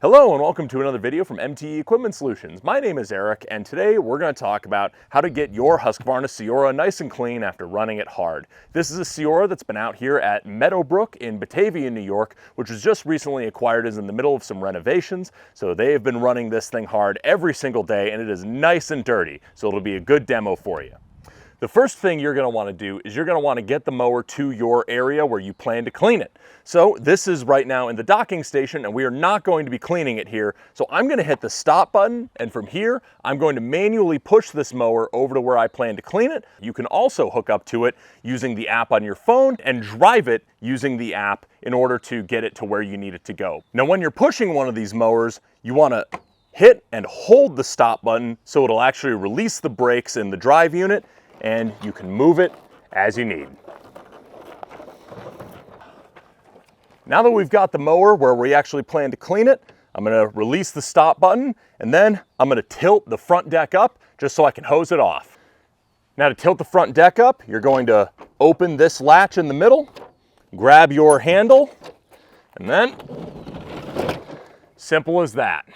Hello and welcome to another video from MTE Equipment Solutions. My name is Eric and today we're going to talk about how to get your Husqvarna CEORA nice and clean after running it hard. This is a CEORA that's been out here at Meadowbrook in Batavia, New York, which was just recently acquired, is in the middle of some renovations. So they have been running this thing hard every single day and it is nice and dirty. So it'll be a good demo for you. The first thing you're going to want to do is you're going to want to get the mower to your area where you plan to clean it. So this is right now in the docking station and we are not going to be cleaning it here. So I'm going to hit the stop button and from here I'm going to manually push this mower over to where I plan to clean it. You can also hook up to it using the app on your phone and drive it using the app in order to get it to where you need it to go. Now when you're pushing one of these mowers, you want to hit and hold the stop button so it'll actually release the brakes in the drive unit, and you can move it as you need. Now that we've got the mower where we actually plan to clean it, I'm going to release the stop button and then I'm going to tilt the front deck up just so I can hose it off. Now to tilt the front deck up, you're going to open this latch in the middle, grab your handle, and then simple as that.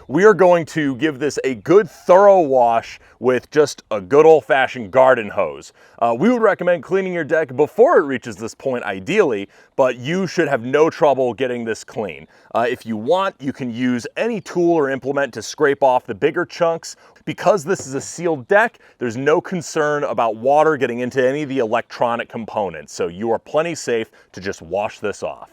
We are going to give this a good thorough wash with just a good old-fashioned garden hose. We would recommend cleaning your deck before it reaches this point ideally, but you should have no trouble getting this clean. If you want, you can use any tool or implement to scrape off the bigger chunks. Because this is a sealed deck, there's no concern about water getting into any of the electronic components, so you are plenty safe to just wash this off.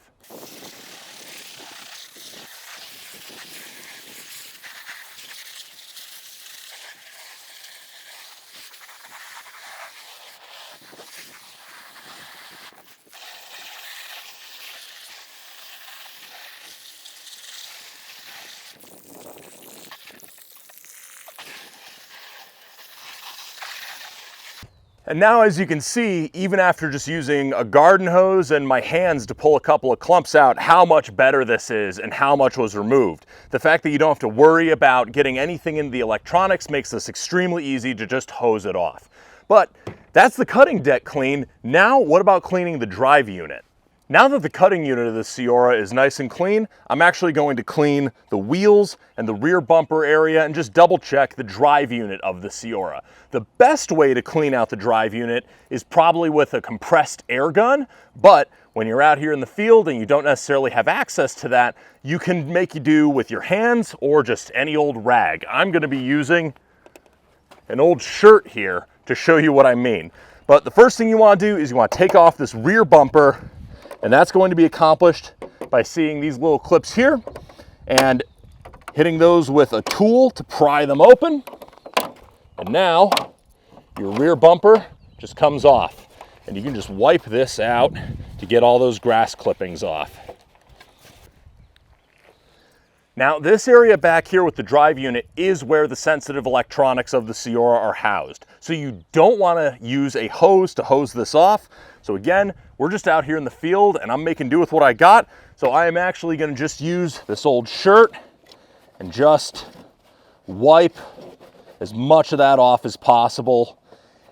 And now, as you can see, even after just using a garden hose and my hands to pull a couple of clumps out, how much better this is and how much was removed. The fact that you don't have to worry about getting anything in the electronics makes this extremely easy to just hose it off. But that's the cutting deck clean. Now, what about cleaning the drive unit? Now that the cutting unit of the CEORA is nice and clean, I'm actually going to clean the wheels and the rear bumper area and just double check the drive unit of the CEORA. The best way to clean out the drive unit is probably with a compressed air gun, but when you're out here in the field and you don't necessarily have access to that, you can make you do with your hands or just any old rag. I'm going to be using an old shirt here to show you what I mean. But the first thing you want to do is you want to take off this rear bumper, and that's going to be accomplished by seeing these little clips here and hitting those with a tool to pry them open. And now your rear bumper just comes off and you can just wipe this out to get all those grass clippings off. Now this area back here with the drive unit is where the sensitive electronics of the CEORA are housed. So you don't want to use a hose to hose this off. So again, we're just out here in the field and I'm making do with what I got. So I am actually going to just use this old shirt and just wipe as much of that off as possible.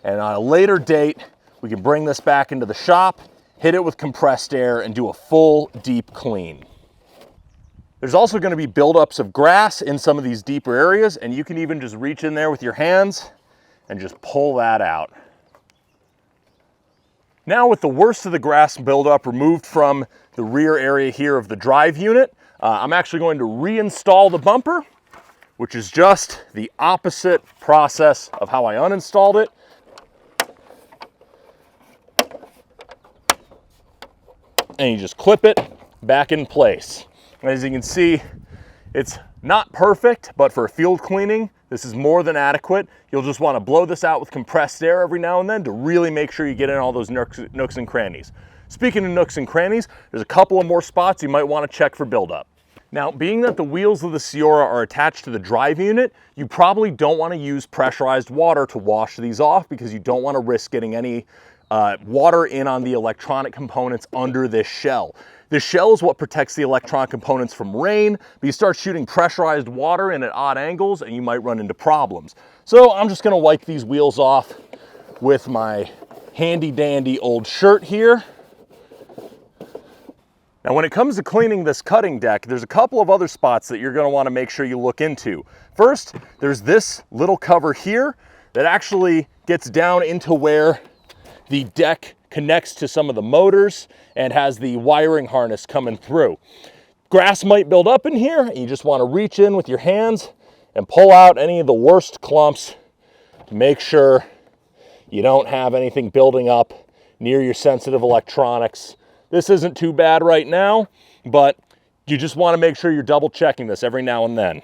And on a later date, we can bring this back into the shop, hit it with compressed air and do a full deep clean. There's also going to be buildups of grass in some of these deeper areas, and you can even just reach in there with your hands and just pull that out. Now with the worst of the grass buildup removed from the rear area here of the drive unit, I'm actually going to reinstall the bumper, which is just the opposite process of how I uninstalled it. And you just clip it back in place. As you can see, it's not perfect, but for field cleaning, this is more than adequate. You'll just want to blow this out with compressed air every now and then to really make sure you get in all those nooks and crannies. Speaking of nooks and crannies, there's a couple of more spots you might want to check for buildup. Now, being that the wheels of the CEORA are attached to the drive unit, you probably don't want to use pressurized water to wash these off because you don't want to risk getting any water in on the electronic components under this shell. The shell is what protects the electronic components from rain, but you start shooting pressurized water in at odd angles and you might run into problems. So I'm just gonna wipe these wheels off with my handy dandy old shirt here. Now, when it comes to cleaning this cutting deck, there's a couple of other spots that you're going to want to make sure you look into. First, there's this little cover here that actually gets down into where the deck connects to some of the motors and has the wiring harness coming through. Grass might build up in here, and you just want to reach in with your hands and pull out any of the worst clumps to make sure you don't have anything building up near your sensitive electronics. This isn't too bad right now, but you just want to make sure you're double checking this every now and then.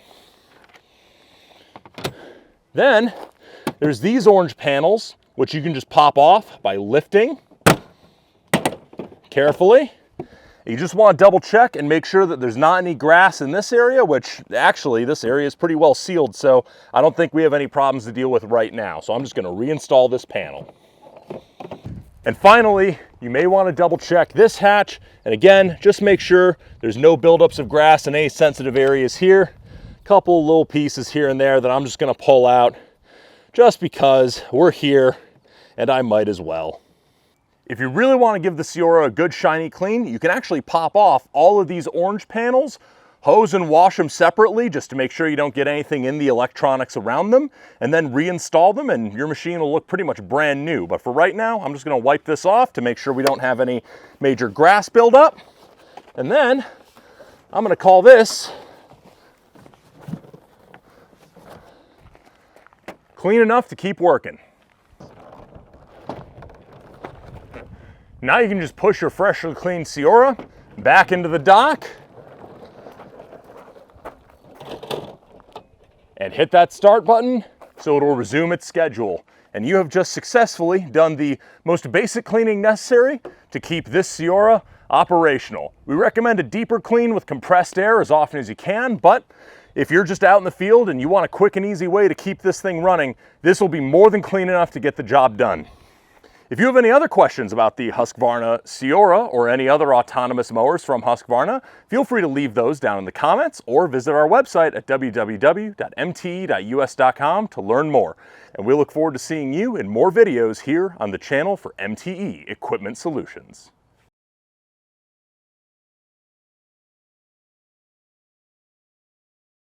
Then there's these orange panels, which you can just pop off by lifting carefully. You just want to double check and make sure that there's not any grass in this area, which actually this area is pretty well sealed, so I don't think we have any problems to deal with right now. So I'm just going to reinstall this panel. And finally, you may want to double check this hatch. And again, just make sure there's no buildups of grass in any sensitive areas here. A couple of little pieces here and there that I'm just going to pull out just because we're here and I might as well. If you really want to give the CEORA a good shiny clean, you can actually pop off all of these orange panels, hose and wash them separately just to make sure you don't get anything in the electronics around them, and then reinstall them and your machine will look pretty much brand new. But for right now, I'm just going to wipe this off to make sure we don't have any major grass buildup. And then I'm going to call this clean enough to keep working. Now you can just push your freshly cleaned CEORA back into the dock and hit that start button so it will resume its schedule. And you have just successfully done the most basic cleaning necessary to keep this CEORA operational. We recommend a deeper clean with compressed air as often as you can, but if you're just out in the field and you want a quick and easy way to keep this thing running, this will be more than clean enough to get the job done. If you have any other questions about the Husqvarna CEORA or any other autonomous mowers from Husqvarna, feel free to leave those down in the comments or visit our website at www.mte.us.com to learn more. And we look forward to seeing you in more videos here on the channel for MTE Equipment Solutions.